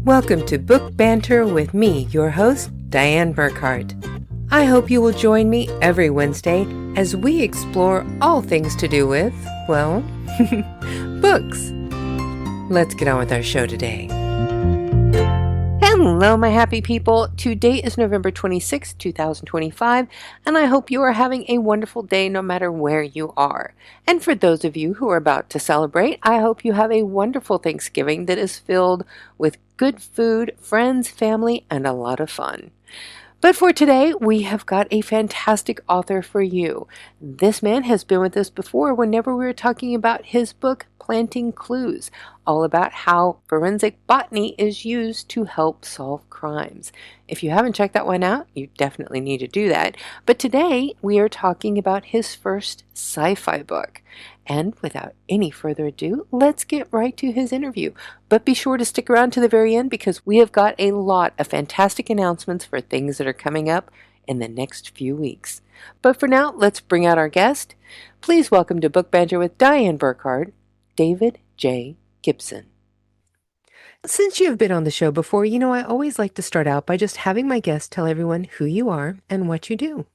Welcome to Book Banter with me, your host, Diane Burkhart. I hope you will join me every Wednesday as we explore all things to do with, well, books. Let's get on with our show today. Hello, my happy people. Today is November 26, 2025, and I hope you are having a wonderful day no matter where you are. And for those of you who are about to celebrate, I hope you have a wonderful Thanksgiving that is filled with good food, friends, family, and a lot of fun. But for today, we have got a fantastic author for you. This man has been with us before whenever we were talking about his book, Planting Clues, all about how forensic botany is used to help solve crimes. If you haven't checked that one out, you definitely need to do that. But today, we are talking about his first sci-fi book. And without any further ado, let's get right to his interview. But be sure to stick around to the very end because we have got a lot of fantastic announcements for things that are coming up in the next few weeks. But for now, let's bring out our guest. Please welcome to Book Banter with Diane Burkhart, David J. Gibson. Since you have been on the show before, I always like to start out by just having my guests tell everyone who you are and what you do.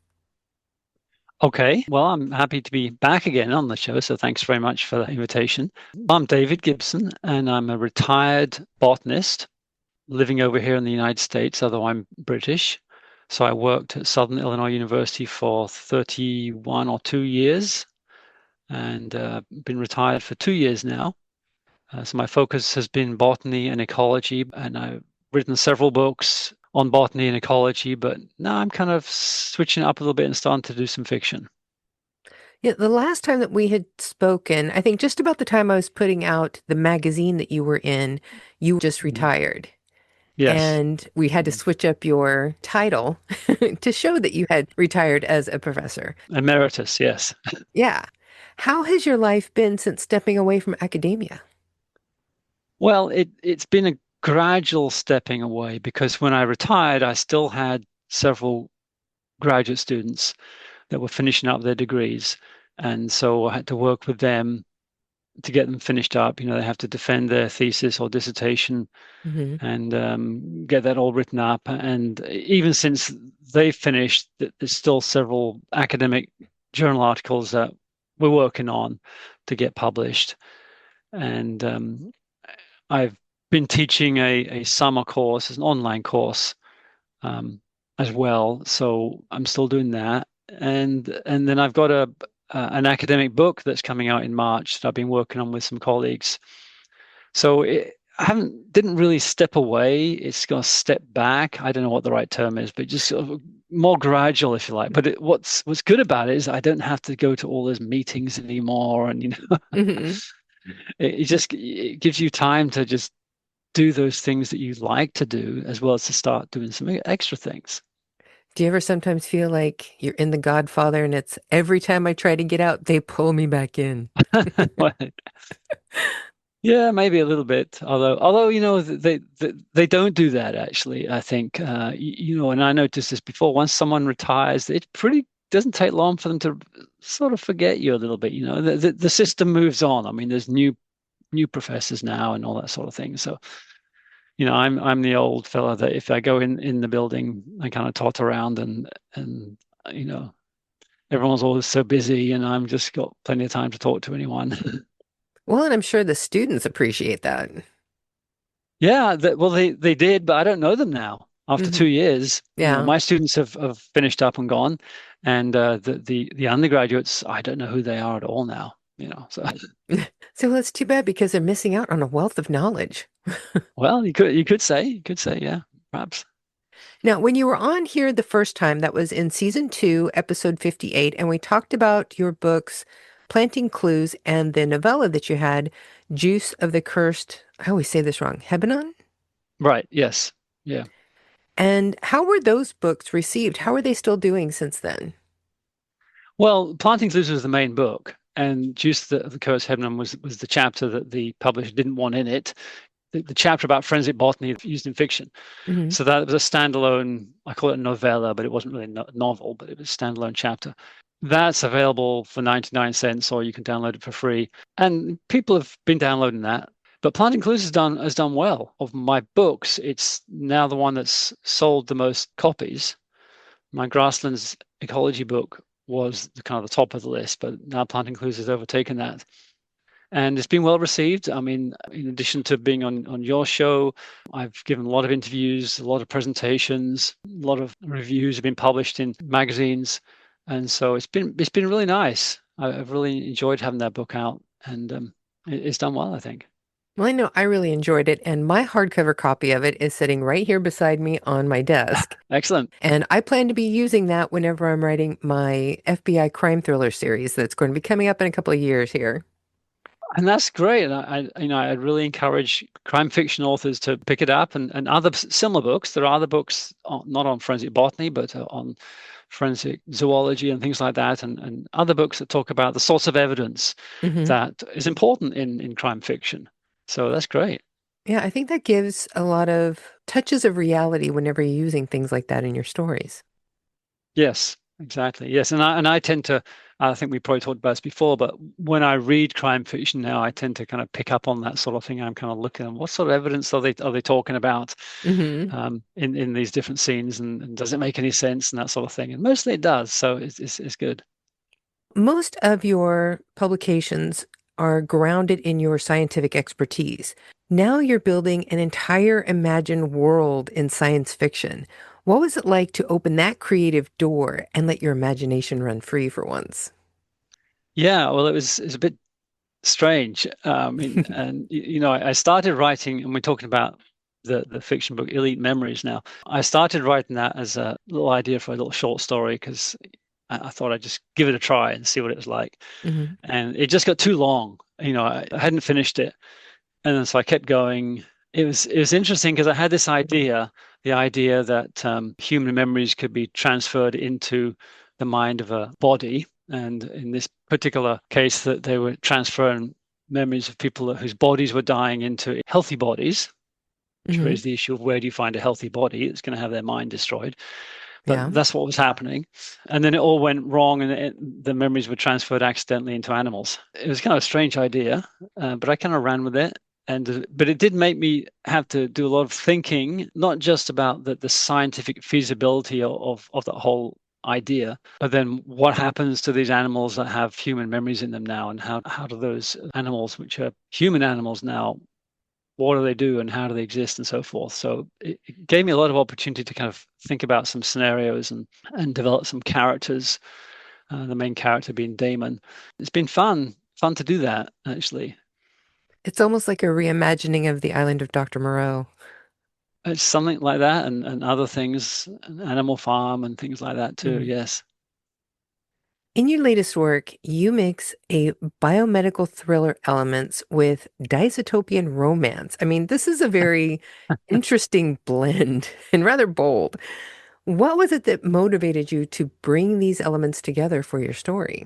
Okay, well, I'm happy to be back again on the show, so thanks very much for the invitation. I'm David Gibson, and I'm a retired botanist living over here in the United States, although I'm British. So I worked at Southern Illinois University for 31 or 2 years, and been retired for 2 years now. So my focus has been botany and ecology, and I've written several books on botany and ecology, but now I'm kind of switching up a little bit and starting to do some fiction. Yeah, the last time that we had spoken, I think just about the time I was putting out the magazine that you were in, you just retired. Yes. And we had to switch up your title to show that you had retired as a professor. Emeritus, yes. Yeah. How has your life been since stepping away from academia? Well, it's been a gradual stepping away because when I retired, I still had several graduate students that were finishing up their degrees. And so I had to work with them to get them finished up. They have to defend their thesis or dissertation and get that all written up. And even since they finished, there's still several academic journal articles that we're working on to get published. And I've been teaching a summer course, an online course as well. So I'm still doing that. And then I've got an academic book that's coming out in March that I've been working on with some colleagues. So I didn't really step away. It's going to step back. I don't know what the right term is, but just sort of more gradual, if you like. But what's good about it is I don't have to go to all those meetings anymore. And, it gives you time to just do those things that you like to do, as well as to start doing some extra things. Do you ever sometimes feel like you're in The Godfather and it's every time I try to get out, they pull me back in? Yeah, maybe a little bit. Although they don't do that actually. I think and I noticed this before. Once someone retires, it pretty doesn't take long for them to sort of forget you a little bit. The system moves on. I mean, there's new professors now and all that sort of thing. So, I'm the old fella that if I go in the building, I kind of tot around and everyone's always so busy, and I'm just got plenty of time to talk to anyone. Well, and I'm sure the students appreciate that. Yeah, they did, but I don't know them now. After 2 years, Yeah. My students have finished up and gone, and the undergraduates, I don't know who they are at all now. So. So that's too bad because they're missing out on a wealth of knowledge. Well, you could say, yeah, perhaps. Now, when you were on here the first time, that was in season 2, episode 58, and we talked about your books, Planting Clues, and the novella that you had, Juice of the Cursed, I always say this wrong, Hebanon? Right, yes, yeah. And how were those books received? How are they still doing since then? Well, Planting Clues was the main book, and Juice of the Cursed Hebanon was the chapter that the publisher didn't want in it. The chapter about forensic botany used in fiction. So that was a standalone, I call it a novella, but it wasn't really a novel, but it was a standalone chapter. That's available for 99 cents, or you can download it for free. And people have been downloading that. But Plant Includes has done well. Of my books, it's now the one that's sold the most copies. My grasslands ecology book was the kind of the top of the list, but now Plant Includes has overtaken that. And it's been well received. I mean, in addition to being on your show, I've given a lot of interviews, a lot of presentations, a lot of reviews have been published in magazines, and so it's been really nice. I've really enjoyed having that book out, and it's done well, I think. Well, I know I really enjoyed it, and my hardcover copy of it is sitting right here beside me on my desk. Excellent. And I plan to be using that whenever I'm writing my FBI crime thriller series that's going to be coming up in a couple of years here. And that's great. And I really encourage crime fiction authors to pick it up and other similar books. There are other books not on forensic botany, but on forensic zoology and things like that, and other books that talk about the sorts of evidence Hmm. that is important in crime fiction. So that's great. Yeah, I think that gives a lot of touches of reality whenever you're using things like that in your stories. Yes, exactly. Yes, and I tend to. I think we probably talked about this before, but when I read crime fiction now, I tend to kind of pick up on that sort of thing. I'm kind of looking at what sort of evidence are they talking about Hmm. in these different scenes, and does it make any sense and that sort of thing. And mostly it does, so it's good. Most of your publications are grounded in your scientific expertise. Now you're building an entire imagined world in science fiction. What was it like to open that creative door and let your imagination run free for once? Yeah, well, it's a bit strange. And I started writing, and we're talking about the fiction book Elite Memories now. I started writing that as a little idea for a little short story because I thought I'd just give it a try and see what it was like. Hmm. And it just got too long. I hadn't finished it, and then so I kept going. It was interesting because I had this idea, the idea that human memories could be transferred into the mind of a body, and in this particular case, that they were transferring memories of people whose bodies were dying into healthy bodies, which Hmm. raised the issue of where do you find a healthy body that's going to have their mind destroyed. Yeah. But that's what was happening. And then it all went wrong, and the memories were transferred accidentally into animals. It was kind of a strange idea, but I kind of ran with it. But it did make me have to do a lot of thinking, not just about the scientific feasibility of that whole idea, but then what happens to these animals that have human memories in them now, and how do those animals, which are human animals now, what do they do and how do they exist and so forth. So it gave me a lot of opportunity to kind of think about some scenarios and develop some characters. The main character being Damon. It's been fun to do that actually. It's almost like a reimagining of the island of Dr. Moreau. It's something like that, and other things, Animal Farm and things like that too. Mhm. Yes. In your latest work, you mix a biomedical thriller elements with dystopian romance. I mean, this is a very interesting blend and rather bold. What was it that motivated you to bring these elements together for your story?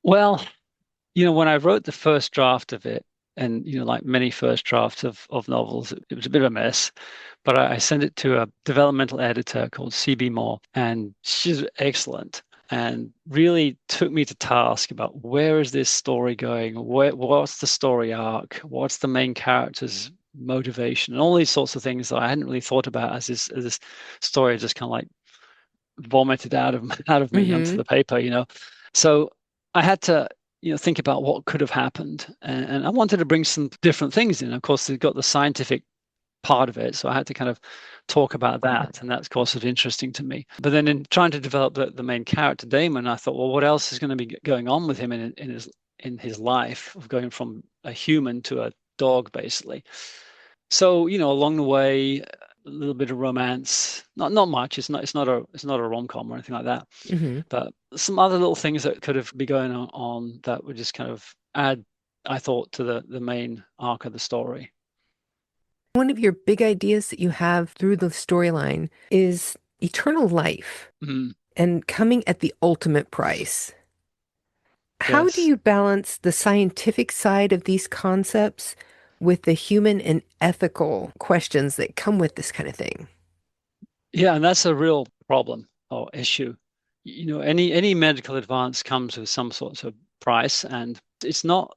Well, when I wrote the first draft of it, and like many first drafts of novels, it was a bit of a mess. But I sent it to a developmental editor called CB Moore, and she's excellent and really took me to task about where is this story going? What's the story arc? What's the main character's motivation? And all these sorts of things that I hadn't really thought about as this story just kind of like vomited out of me onto Hmm. the paper. So I had to think about what could have happened, and I wanted to bring some different things in. Of course, they've got the scientific part of it, so I had to kind of talk about that, and that's of course interesting to me. But then in trying to develop the main character Damon, I thought, well, what else is going to be going on with him in his life of going from a human to a dog, basically. So, along the way, a little bit of romance, not much. It's not a rom-com or anything like that, Hmm. but some other little things that could have been going on that would just kind of add, I thought, to the main arc of the story. One of your big ideas that you have through the storyline is eternal life Mm, and coming at the ultimate price. How do yes. you balance the scientific side of these concepts with the human and ethical questions that come with this kind of thing? Yeah, and that's a real problem or issue. Any medical advance comes with some sort of price, and it's not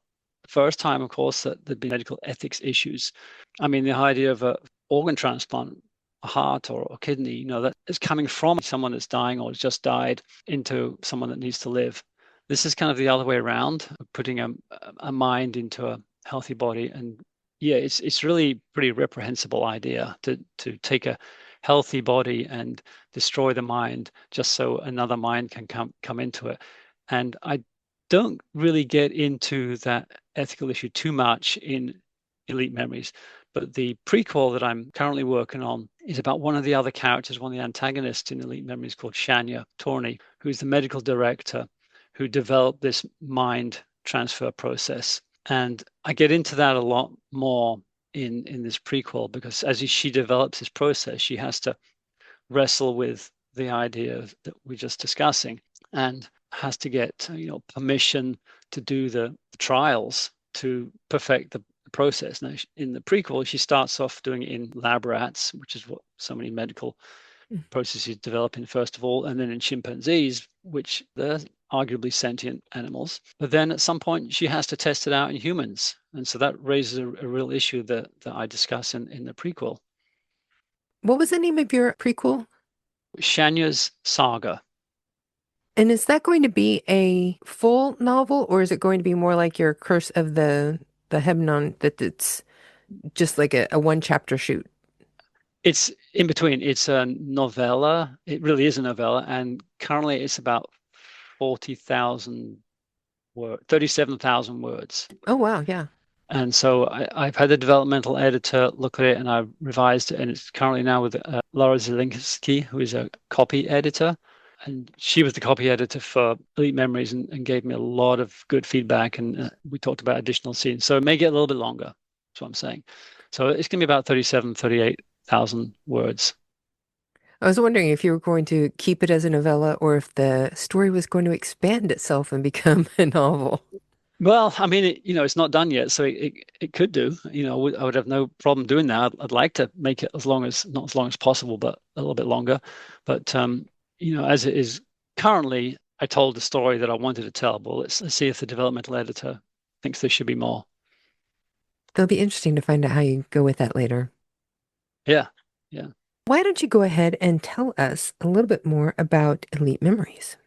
first time, of course, that there'd been medical ethics issues. I mean, the idea of a organ transplant, a heart or a kidney, that is coming from someone that's dying or has just died into someone that needs to live. This is kind of the other way around, putting a mind into a healthy body. And yeah, it's really pretty reprehensible idea to take a healthy body and destroy the mind just so another mind can come into it. And I don't really get into that ethical issue too much in Elite Memories. But the prequel that I'm currently working on is about one of the other characters, one of the antagonists in Elite Memories called Shania Torney, who's the medical director who developed this mind transfer process. And I get into that a lot more in this prequel because as she develops this process, she has to wrestle with the idea that we're just discussing and has to get permission to do the trials to perfect the process. Now, in the prequel, she starts off doing it in lab rats, which is what so many medical processes develop in first of all, and then in chimpanzees, which they're arguably sentient animals. But then at some point, she has to test it out in humans. And so that raises a real issue that I discuss in the prequel. What was the name of your prequel? Shanya's Saga. And is that going to be a full novel, or is it going to be more like your Curse of the Hebnon, that it's just like a one chapter shoot? It's in between. It's a novella. It really is a novella, and currently it's about 40,000 words, 37,000 words. Oh, wow. Yeah. And so I've had the developmental editor look at it, and I've revised it, and it's currently now with Laura Zielinski, who is a copy editor. And she was the copy editor for Elite Memories and gave me a lot of good feedback. And we talked about additional scenes. So it may get a little bit longer. That's what I'm saying. So it's going to be about 38,000 words. I was wondering if you were going to keep it as a novella or if the story was going to expand itself and become a novel. Well, I mean, it's not done yet, so it could do. I would have no problem doing that. I'd like to make it not as long as possible, but a little bit longer. But as it is currently, I told the story that I wanted to tell. But let's see if the developmental editor thinks there should be more. It'll be interesting to find out how you go with that later. Yeah, yeah. Why don't you go ahead and tell us a little bit more about Elite Memories?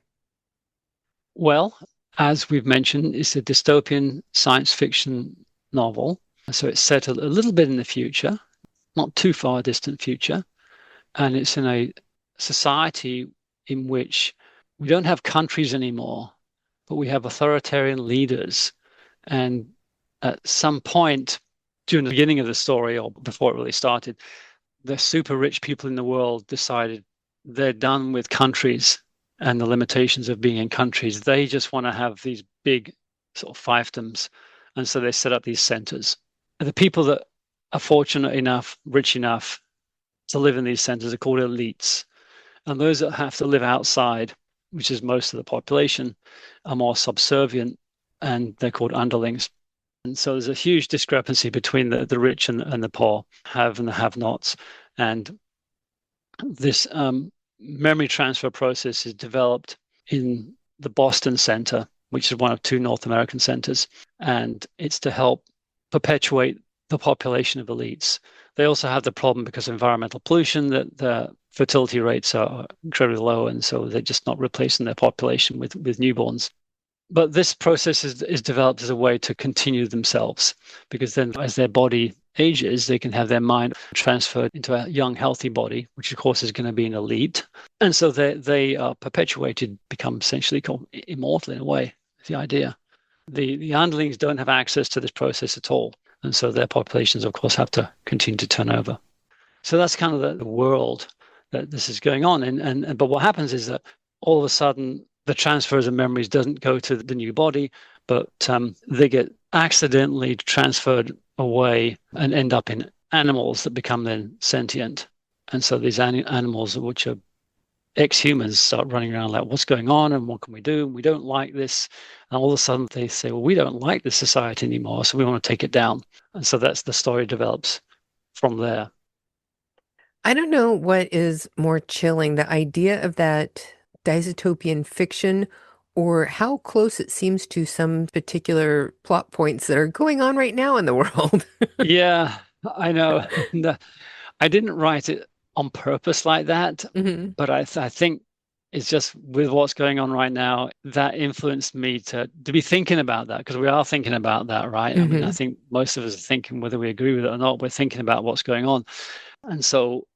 Well, as we've mentioned, it's a dystopian science fiction novel. So it's set a little bit in the future, not too far distant future. And it's in a society in which we don't have countries anymore, but we have authoritarian leaders. And at some point during the beginning of the story, or before it really started, the super rich people in the world decided they're done with countries and the limitations of being in countries. They just want to have these big sort of fiefdoms. And so they set up these centers. And the people that are fortunate enough, rich enough to live in these centers are called elites. And those that have to live outside, which is most of the population, are more subservient and they're called underlings. And so there's a huge discrepancy between the rich and the poor, have and the have-nots. And this memory transfer process is developed in the Boston Center, which is one of two North American centers. And it's to help perpetuate the population of elites. They also have the problem because of environmental pollution that the fertility rates are incredibly low. And so they're just not replacing their population with newborns. But this process is developed as a way to continue themselves, because then as their body ages, they can have their mind transferred into a young, healthy body, which of course is going to be an elite. And so they are perpetuated, become essentially immortal in a way, is the idea. The underlings don't have access to this process at all. And so their populations, of course, have to continue to turn over. So that's kind of the world that this is going on. But what happens is that all of a sudden, the transfers of memories doesn't go to the new body, but they get accidentally transferred away and end up in animals that become then sentient. And so these animals, which are ex-humans, start running around like, what's going on and what can we do? And we don't like this. And all of a sudden they say, well, we don't like this society anymore, so we want to take it down. And so that's the story develops from there. I don't know what is more chilling, the idea of that dystopian fiction or how close it seems to some particular plot points that are going on right now in the world. Yeah, I know. No, I didn't write it on purpose like that, Hmm. but I think it's just with what's going on right now that influenced me to be thinking about that because we are thinking about that, right? I mean, I Hmm. think most of us are thinking whether we agree with it or not, we're thinking about what's going on. And so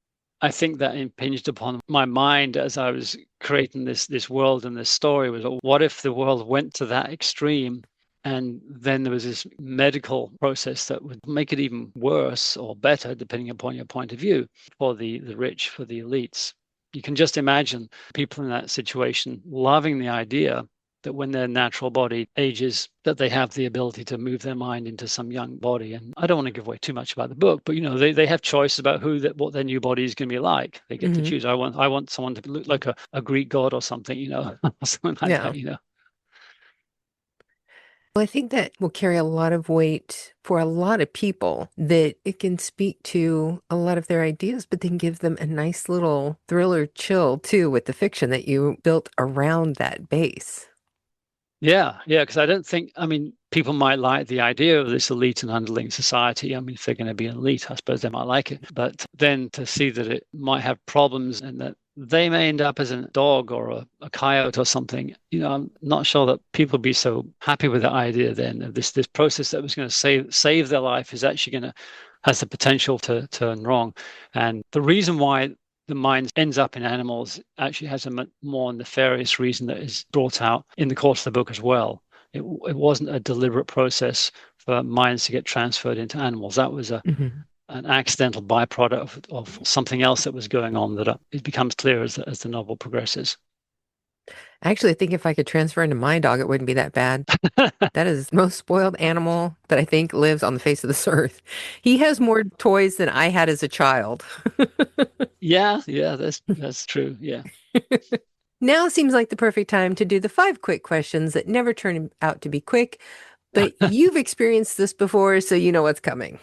I think that impinged upon my mind as I was creating this world and this story was what if the world went to that extreme and then there was this medical process that would make it even worse or better, depending upon your point of view, for the rich, for the elites. You can just imagine people in that situation loving the idea that when their natural body ages, that they have the ability to move their mind into some young body. And I don't want to give away too much about the book, but they have choices about what their new body is going to be like. They get to Hmm. choose. I want someone to look like a Greek god or something, or something like Yeah. that. Well, I think that will carry a lot of weight for a lot of people, that it can speak to a lot of their ideas, but then give them a nice little thriller chill too with the fiction that you built around that base. Yeah, yeah, because I don't think, I mean, people might like the idea of this elite and underling society. I mean, if they're going to be an elite, I suppose they might like it. But then to see that it might have problems and that they may end up as a dog or a coyote or something, I'm not sure that people would be so happy with the idea then of this process that was going to save their life is actually going to has the potential to turn wrong. And the reason why the mind ends up in animals actually has a more nefarious reason that is brought out in the course of the book as well. It wasn't a deliberate process for minds to get transferred into animals. That was Hmm. an accidental byproduct of something else that was going on that it becomes clear as the novel progresses. Actually, I think if I could transfer into my dog, it wouldn't be that bad. That is the most spoiled animal that I think lives on the face of this earth. He has more toys than I had as a child. Yeah, yeah, that's true. Yeah. Now seems like the perfect time to do the five quick questions that never turn out to be quick, but you've experienced this before, so you know what's coming.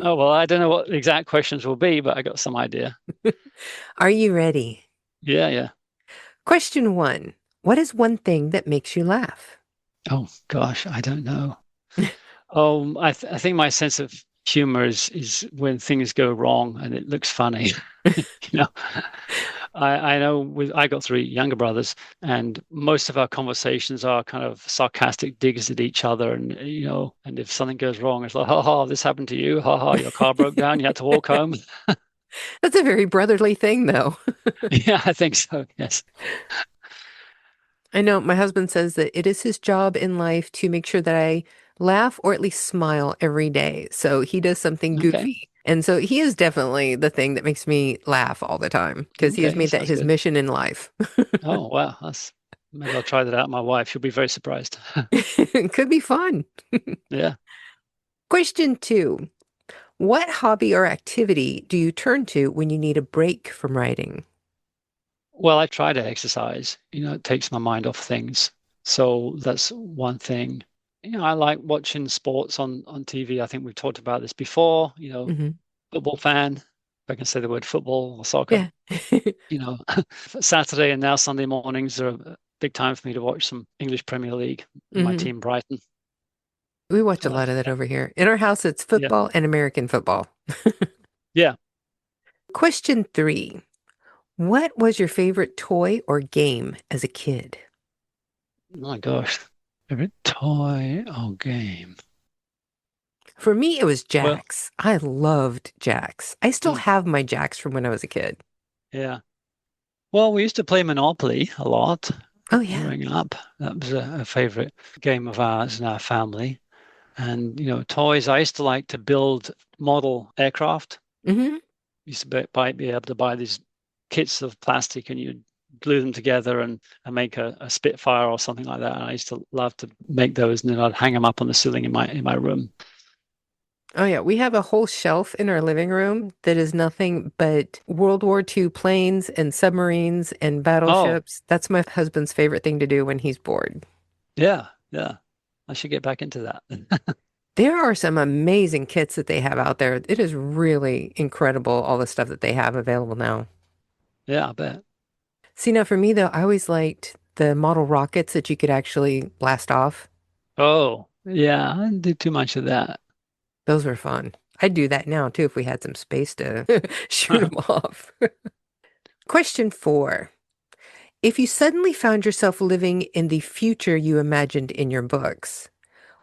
Oh, well, I don't know what the exact questions will be, but I got some idea. Are you ready? Yeah, yeah. Question one. What is one thing that makes you laugh? Oh gosh, I don't know. I think my sense of humor is when things go wrong and it looks funny. You know, I know I got three younger brothers, and most of our conversations are kind of sarcastic digs at each other, and and if something goes wrong, it's like, ha ha, this happened to you, ha ha, your car broke down, you had to walk home. That's a very brotherly thing, though. Yeah, I think so. Yes. I know my husband says that it is his job in life to make sure that I laugh or at least smile every day. So he does something Okay. goofy. And so he is definitely the thing that makes me laugh all the time because he has Okay, that made that sounds his good. mission in life. Oh wow, that's maybe I'll try that out. My wife, she'll be very surprised. It could be fun. Yeah. Question two. What hobby or activity do you turn to when you need a break from writing? Well, I try to exercise. It takes my mind off things. So that's one thing. I like watching sports on TV. I think we've talked about this before. Hmm. Football fan, if I can say the word football or soccer. Yeah. You know, Saturday and now Sunday mornings are a big time for me to watch some English Premier League. My Hmm. team, Brighton. We watch I a like lot of it. that over here. In our house, it's Yeah. football and American football. Yeah. Question three. What was your favorite toy or game as a kid? Oh my gosh. Favorite toy or game? For me, it was Well, Jacks. I loved Jacks. I still hmm, have my Jacks from when I was a kid. yeah. Well, we used to play Monopoly a lot Oh, yeah. growing up. That was a favorite game of ours in our family. And, toys, I used to like to build model aircraft. Hmm. Used to be able to buy these kits of plastic and you'd glue them together and make a Spitfire or something like that. And I used to love to make those and then I'd hang them up on the ceiling in my room. Oh, yeah. We have a whole shelf in our living room that is nothing but World War II planes and submarines and Oh, battleships. That's my husband's favorite thing to do when he's bored. yeah, yeah. I should get back into that. There are some amazing kits that they have out there. It is really incredible, all the stuff that they have available now. Yeah, I bet. See, now for me though, I always liked the model rockets that you could actually blast off. Oh, yeah, I didn't do too much of that. Those were fun. I'd do that now too if we had some space to shoot them off. Question 4. If you suddenly found yourself living in the future you imagined in your books,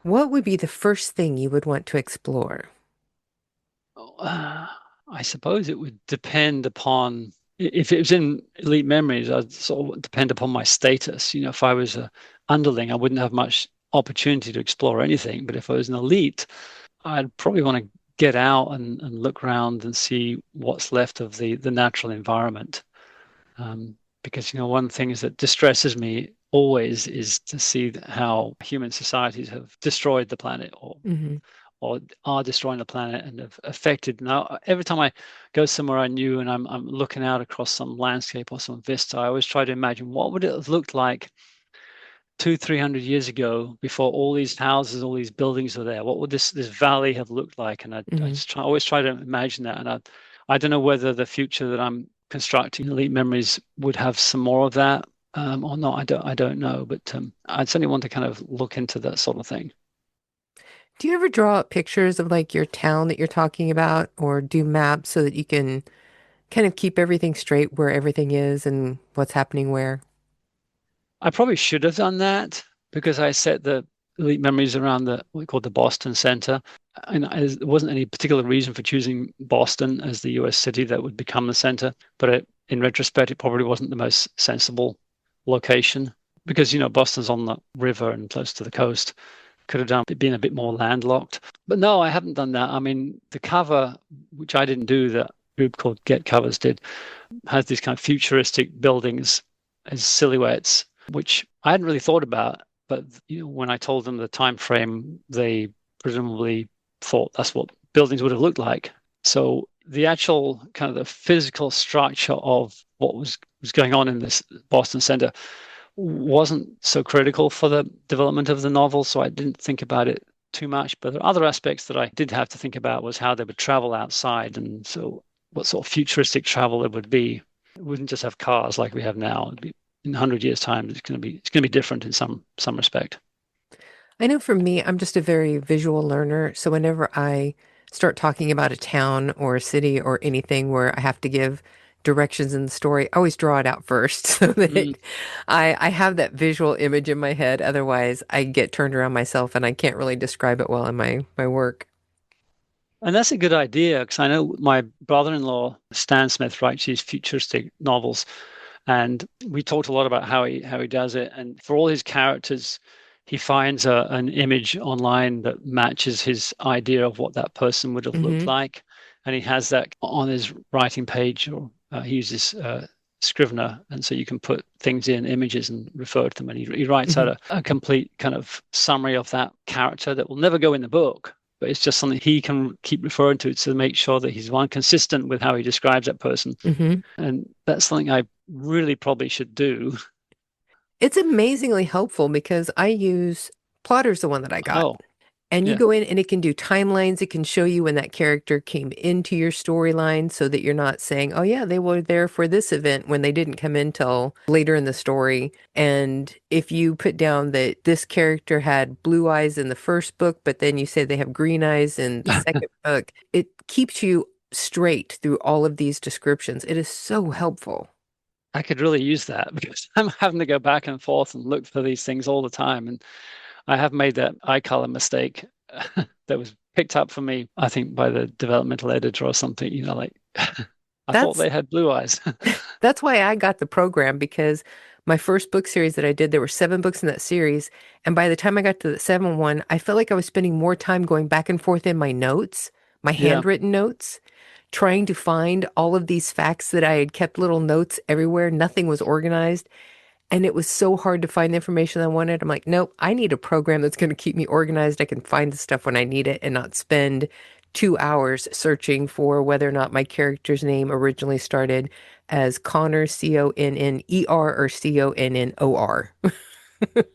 what would be the first thing you would want to explore? Uh, I suppose it would depend upon if it was in elite memories, I'd sort of depend upon my status. You know, if I was a underling, I wouldn't have much opportunity to explore anything. But if I was an elite, I'd probably want to get out and look around and see what's left of the natural environment. Because, you know, one of the things that distresses me always is to see how human societies have destroyed the planet Hmm. or are destroying the planet and have affected. Now, every time I go somewhere I knew and I'm looking out across some landscape or some vista, I always try to imagine what would it have looked like 300 years ago before all these houses, all these buildings were there. What would this valley have looked like? And I Hmm. just always try to imagine that. And I don't know whether the future that I'm constructing, Elite Memories, would have some more of that or not. I don't know, but I'd certainly want to kind of look into that sort of thing. Do you ever draw up pictures of like your town that you're talking about or do maps so that you can kind of keep everything straight where everything is and what's happening where? I probably should have done that because I set the elite memories around the what we call the Boston Center. And there wasn't any particular reason for choosing Boston as the US city that would become the center. But in retrospect, it probably wasn't the most sensible location because, you know, Boston's on the river and close to the coast. Could have done it being a bit more landlocked. But no, I haven't done that. I mean, the cover, which I didn't do, that group called Get Covers did, has these kind of futuristic buildings as silhouettes, which I hadn't really thought about. But you know, when I told them the time frame, they presumably thought that's what buildings would have looked like. So the actual kind of the physical structure of what was going on in this Boston Center wasn't so critical for the development of the novel, so I didn't think about it too much. But there are other aspects that I did have to think about was how they would travel outside, and so what sort of futuristic travel it would be. It wouldn't just have cars like we have now. It'd be, in 100 years' time, it's going to be different in some respect. I know for me, I'm just a very visual learner. So whenever I start talking about a town or a city or anything where I have to give directions in the story, I always draw it out first so Mm. that I have that visual image in my head. Otherwise, I get turned around myself and I can't really describe it well in my work. And that's a good idea because I know my brother-in-law, Stan Smith, writes these futuristic novels, and we talked a lot about how he does it. And for all his characters, he finds an image online that matches his idea of what that person would have looked Hmm. like, and he has that on his writing page, or he uses Scrivener, and so you can put things in images and refer to them, and he writes out Hmm. a complete kind of summary of that character that will never go in the book. But it's just something he can keep referring to make sure that he's one consistent with how he describes that person. Hmm. And that's something I really probably should do. It's amazingly helpful because I use Plotter's the one that I got. Oh, And you yeah. go in and it can do timelines. It can show you when that character came into your storyline so that you're not saying, oh, yeah, they were there for this event when they didn't come in till later in the story. And if you put down that this character had blue eyes in the first book, but then you say they have green eyes in the second book, it keeps you straight through all of these descriptions. It is so helpful. I could really use that because I'm having to go back and forth and look for these things all the time. And I have made that eye color mistake that was picked up for me, I think, by the developmental editor or something, you know, like I thought That's they had blue eyes. That's why I got the program because my first book series that I did, there were 7 books in that series. And by the time I got to the 7th one, I felt like I was spending more time going back and forth in my notes, my Yeah. handwritten notes, trying to find all of these facts that I had kept little notes everywhere. Nothing was organized. And it was so hard to find the information I wanted. I'm like, nope, I need a program that's going to keep me organized. I can find the stuff when I need it and not spend 2 hours searching for whether or not my character's name originally started as Connor, Conner, or Connor.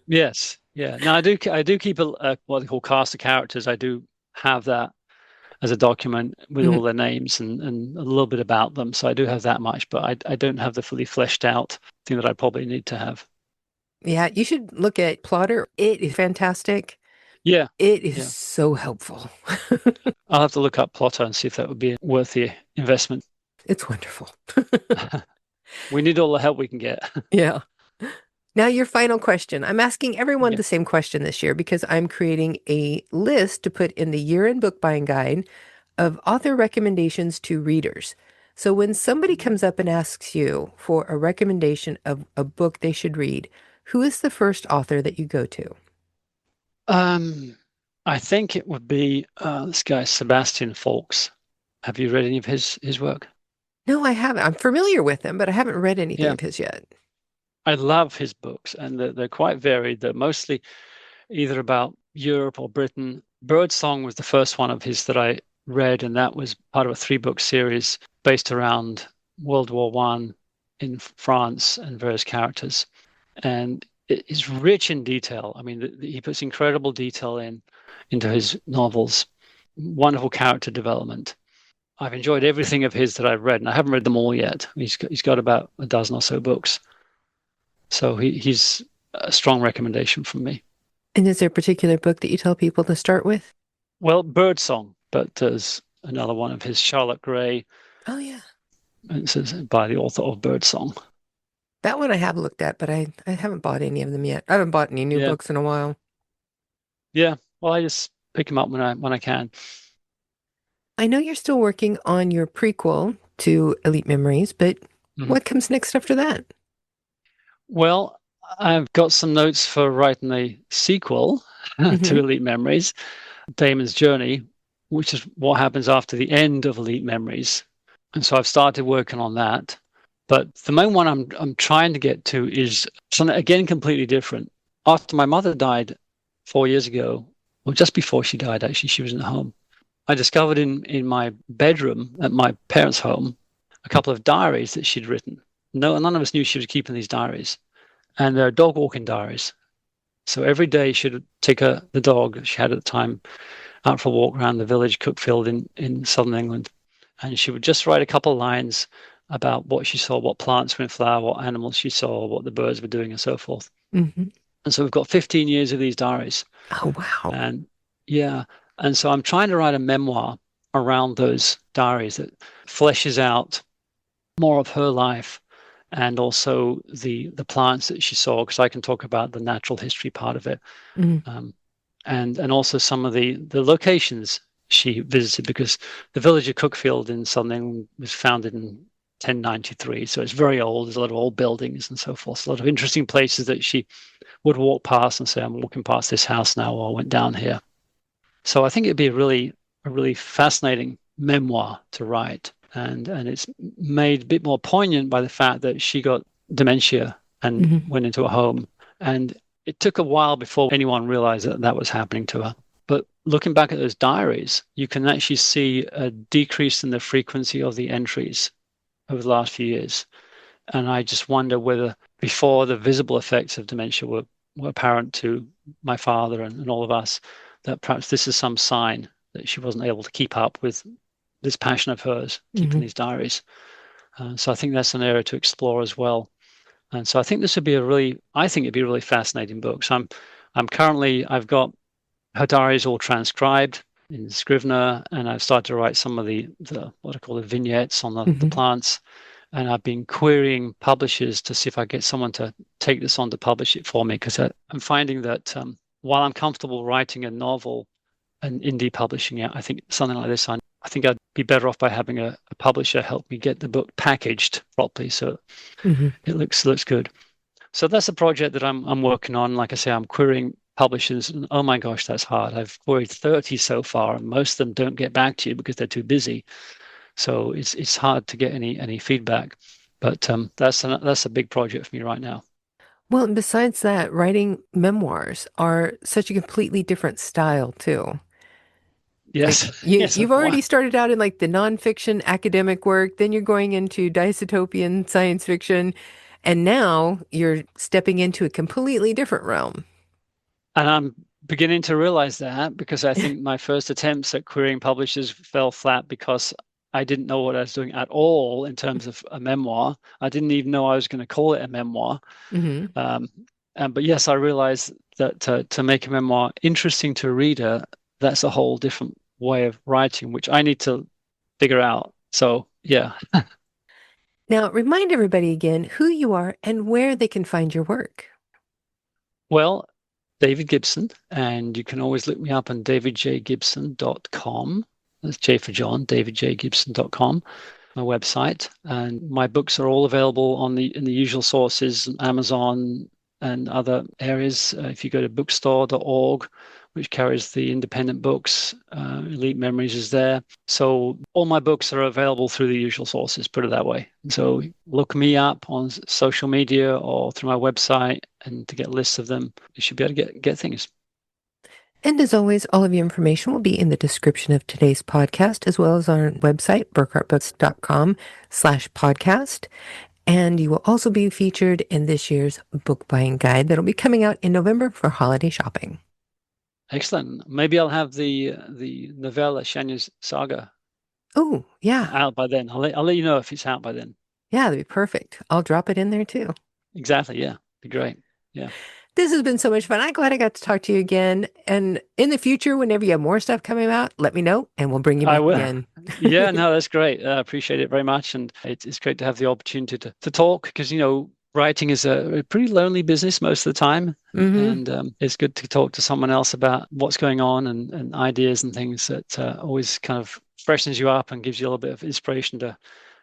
Yes. Yeah. Now I do keep a what they call cast of characters. I do have that as a document with all Mhm. their names and a little bit about them. So I do have that much, but I don't have the fully fleshed out thing that I probably need to have. Yeah, you should look at Plotter. It is fantastic. Yeah, It is yeah. so helpful. I'll have to look up Plotter and see if that would be worth the investment. It's wonderful. We need all the help we can get. Yeah. Now, your final question. I'm asking everyone Yeah. the same question this year because I'm creating a list to put in the year-end book buying guide of author recommendations to readers. So when somebody comes up and asks you for a recommendation of a book they should read, who is the first author that you go to? Um, I think it would be this guy, Sebastian Faulks. Have you read any of his work? No, I haven't. I'm familiar with him, but I haven't read anything Yeah, of his yet. I love his books, and they're quite varied. They're mostly either about Europe or Britain. Birdsong was the first one of his that I read, and that was part of a three-book series based around World War One in France and various characters. And it is rich in detail. I mean, he puts incredible detail into his novels. Wonderful character development. I've enjoyed everything of his that I've read, and I haven't read them all yet. He's got about a dozen or so books, so he's a strong recommendation from me. And is there a particular book that you tell people to start with? Well, Birdsong, but there's another one of his, Charlotte Gray, Oh, yeah. and it says by the author of Birdsong. That one I have looked at, but I haven't bought any of them yet. I haven't bought any new Yeah, books in a while. yeah. Well, I just pick them up when I can. I know you're still working on your prequel to Elite Memories, but Mhm. what comes next after that? Well, I've got some notes for writing a sequel to Hmm. Elite Memories, Damon's Journey, which is what happens after the end of Elite Memories. And so I've started working on that. But the main one I'm trying to get to is something again completely different. After my mother died 4 years ago, or just before she died, actually, she was in the home. I discovered in my bedroom at my parents' home a couple of diaries that she'd written. No, none of us knew she was keeping these diaries, and they're dog walking diaries. So every day she'd take the dog she had at the time out for a walk around the village Cookfield in southern England, and she would just write a couple of lines about what she saw, what plants were in flower, what animals she saw, what the birds were doing, and so forth. Hmm. And so we've got 15 years of these diaries, Oh, wow. and yeah, and so I'm trying to write a memoir around those diaries that fleshes out more of her life and also the plants that she saw, because I can talk about the natural history part of it, Hmm. um, and also some of the locations she visited, because the village of Cookfield in southern England was founded in 1093, so it's very old. There's a lot of old buildings and so forth, a lot of interesting places that she would walk past and say, "I'm walking past this house now," or "I went down here." So I think it'd be a really fascinating memoir to write, and it's made a bit more poignant by the fact that she got dementia and Hmm. went into a home, and it took a while before anyone realized that that was happening to her. But looking back at those diaries, you can actually see a decrease in the frequency of the entries over the last few years. And I just wonder whether before the visible effects of dementia were apparent to my father and all of us, that perhaps this is some sign that she wasn't able to keep up with this passion of hers, keeping Hmm. these diaries. So I think that's an area to explore as well. And so I think this would be I think it'd be a really fascinating book. So I'm currently, I've got her diaries all transcribed in Scrivener, and I've started to write some of the what I call the vignettes on the Hmm. plants. And I've been querying publishers to see if I get someone to take this on to publish it for me, because I'm finding that while I'm comfortable writing a novel and indie publishing it, I think something like this, I think I'd be better off by having a publisher help me get the book packaged properly so Hmm. it looks good. So that's a project that I'm working on. Like I say, I'm querying publishers, and oh my gosh, that's hard. I've queried 30 so far, and most of them don't get back to you because they're too busy. So it's hard to get any feedback. But that's a big project for me right now. Well, and besides that, writing memoirs are such a completely different style too. Like Yes, yes. you've already started out in like the nonfiction academic work, then you're going into dystopian science fiction, and now you're stepping into a completely different realm. And I'm beginning to realize that, because I think my first attempts at querying publishers fell flat because I didn't know what I was doing at all in terms of a memoir. I didn't even know I was going to call it a memoir. Hmm. Um, But yes, I realize that to make a memoir interesting to a reader, that's a whole different way of writing, which I need to figure out. So yeah. Now, remind everybody again who you are and where they can find your work. Well, David Gibson, and you can always look me up on davidjgibson.com. That's J for John, davidjgibson.com, my website. And my books are all available in the usual sources, Amazon and other areas. If you go to bookstore.org, which carries the independent books, Elite Memories is there. So all my books are available through the usual sources, put it that way. So look me up on social media or through my website, and to get lists of them, you should be able to get things. And as always, all of your information will be in the description of today's podcast, as well as our website, burkhartbooks.com/podcast. And you will also be featured in this year's book buying guide that'll be coming out in November for holiday shopping. Excellent. Maybe I'll have the novella Shanya's Saga. Oh, yeah. Out by then. I'll let you know if it's out by then. Yeah, that'd be perfect. I'll drop it in there too. Exactly. Yeah. Be great. Yeah. This has been so much fun. I'm glad I got to talk to you again. And in the future, whenever you have more stuff coming out, let me know and we'll bring you back again. Yeah, no, that's great. I appreciate it very much. And it's great to have the opportunity to talk because, writing is a pretty lonely business most of the time. Mm-hmm. And it's good to talk to someone else about what's going on and ideas and things that always kind of freshens you up and gives you a little bit of inspiration to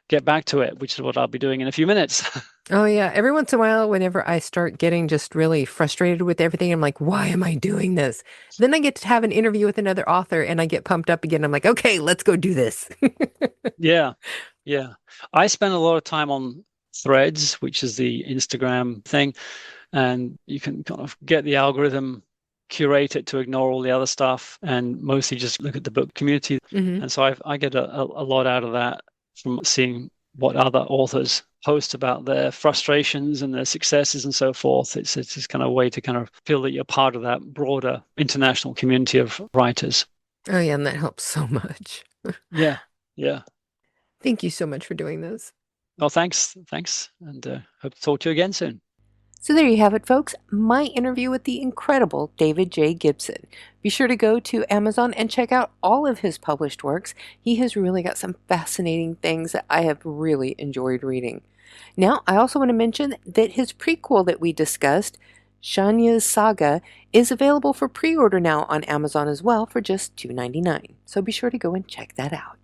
get back to it, which is what I'll be doing in a few minutes. Oh, yeah. Every once in a while, whenever I start getting just really frustrated with everything, I'm like, why am I doing this? Then I get to have an interview with another author and I get pumped up again. I'm like, okay, let's go do this. Yeah. Yeah. I spend a lot of time on Threads, which is the Instagram thing, and you can kind of get the algorithm, curate it to ignore all the other stuff and mostly just look at the book community. Mm-hmm. And so I get a lot out of that from seeing what other authors post about their frustrations and their successes and so forth. It's just kind of a way to kind of feel that you're part of that broader international community of writers. Oh, yeah. And that helps so much. Yeah. Yeah. Thank you so much for doing this. Oh, thanks. And hope to talk to you again soon. So there you have it, folks. My interview with the incredible David J. Gibson. Be sure to go to Amazon and check out all of his published works. He has really got some fascinating things that I have really enjoyed reading. Now, I also want to mention that his prequel that we discussed, Shanya's Saga, is available for pre-order now on Amazon as well for just $2.99. So be sure to go and check that out.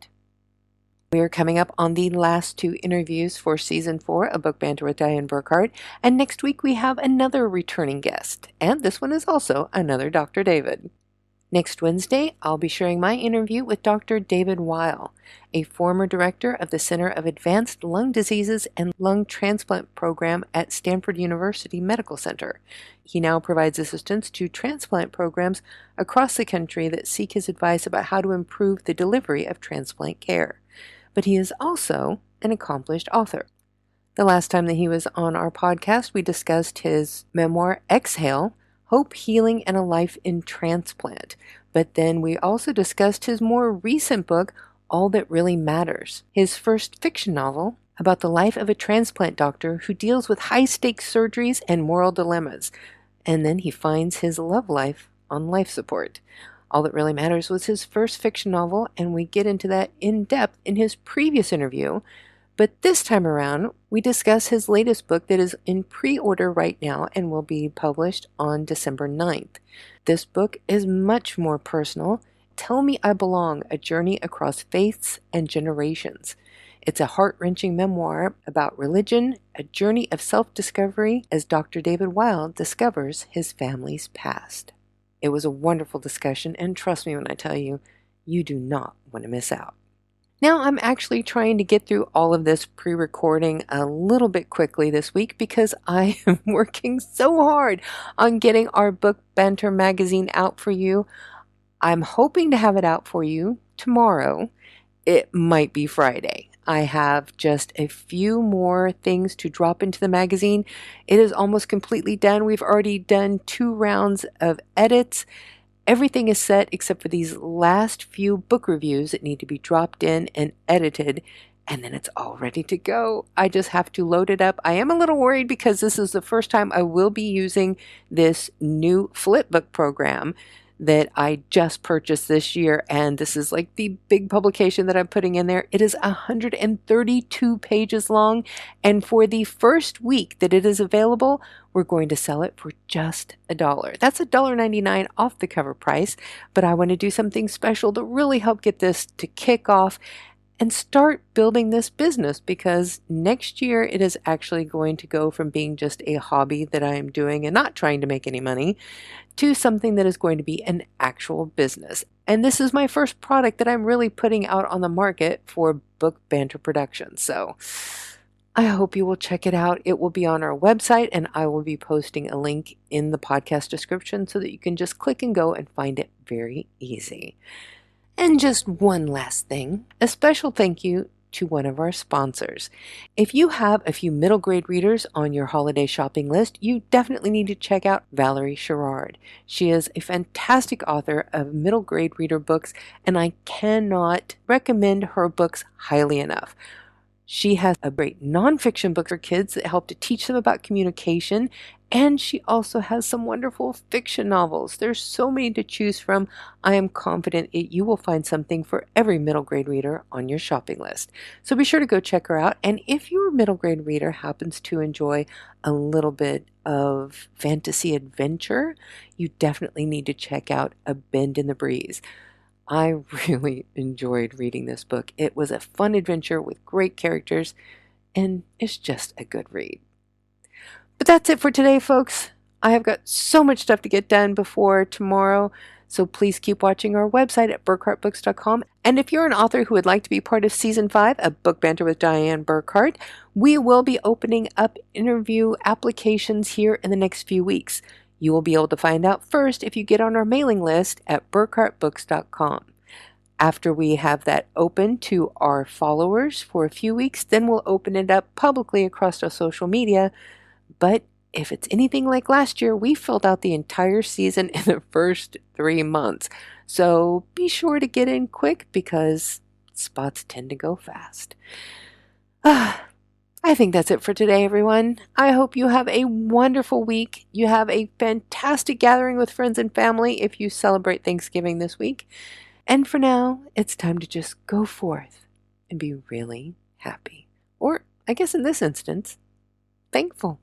We are coming up on the last two interviews for Season 4 of Book Banter with Diane Burkhardt, and next week we have another returning guest, and this one is also another Dr. David. Next Wednesday, I'll be sharing my interview with Dr. David Weil, a former director of the Center of Advanced Lung Diseases and Lung Transplant Program at Stanford University Medical Center. He now provides assistance to transplant programs across the country that seek his advice about how to improve the delivery of transplant care. But he is also an accomplished author. The last time that he was on our podcast, we discussed his memoir, Exhale, Hope, Healing, and a Life in Transplant. But then we also discussed his more recent book, All That Really Matters, his first fiction novel about the life of a transplant doctor who deals with high-stakes surgeries and moral dilemmas. And then he finds his love life on life support. All That Really Matters was his first fiction novel, and we get into that in depth in his previous interview. But this time around, we discuss his latest book that is in pre-order right now and will be published on December 9th. This book is much more personal. Tell Me I Belong, A Journey Across Faiths and Generations. It's a heart-wrenching memoir about religion, a journey of self-discovery as Dr. David Weil discovers his family's past. It was a wonderful discussion, and trust me when I tell you, you do not want to miss out. Now, I'm actually trying to get through all of this pre-recording a little bit quickly this week because I am working so hard on getting our Book Banter magazine out for you. I'm hoping to have it out for you tomorrow. It might be Friday. I have just a few more things to drop into the magazine. It is almost completely done. We've already done 2 rounds of edits. Everything is set except for these last few book reviews that need to be dropped in and edited. and then it's all ready to go. I just have to load it up. I am a little worried because this is the first time I will be using this new flipbook program that I just purchased this year, and this is like the big publication that I'm putting in there. It is 132 pages long, and for the first week that it is available, we're going to sell it for just $1. That's $1.99 off the cover price, but I want to do something special to really help get this to kick off and start building this business, because next year it is actually going to go from being just a hobby that I am doing and not trying to make any money to something that is going to be an actual business. And this is my first product that I'm really putting out on the market for Book Banter Productions. So I hope you will check it out. It will be on our website, and I will be posting a link in the podcast description so that you can just click and go and find it very easy. And just one last thing, a special thank you to one of our sponsors. If you have a few middle grade readers on your holiday shopping list, you definitely need to check out Valerie Sherrard. She is a fantastic author of middle grade reader books, and I cannot recommend her books highly enough. She has a great nonfiction book for kids that help to teach them about communication, and she also has some wonderful fiction novels. There's so many to choose from. I am confident that you will find something for every middle grade reader on your shopping list. So be sure to go check her out. And if your middle grade reader happens to enjoy a little bit of fantasy adventure, you definitely need to check out A Bend in the Breeze. I really enjoyed reading this book. It was a fun adventure with great characters, and it's just a good read. But that's it for today, folks. I have got so much stuff to get done before tomorrow, so please keep watching our website at burkhartbooks.com. And if you're an author who would like to be part of Season 5 of Book Banter with Diane Burkhart, we will be opening up interview applications here in the next few weeks. You will be able to find out first if you get on our mailing list at burkhartbooks.com. After we have that open to our followers for a few weeks, then we'll open it up publicly across our social media. But if it's anything like last year, we filled out the entire season in the first 3 months. So be sure to get in quick because spots tend to go fast. I think that's it for today, everyone. I hope you have a wonderful week. You have a fantastic gathering with friends and family if you celebrate Thanksgiving this week. And for now, it's time to just go forth and be really happy. Or, I guess in this instance, thankful.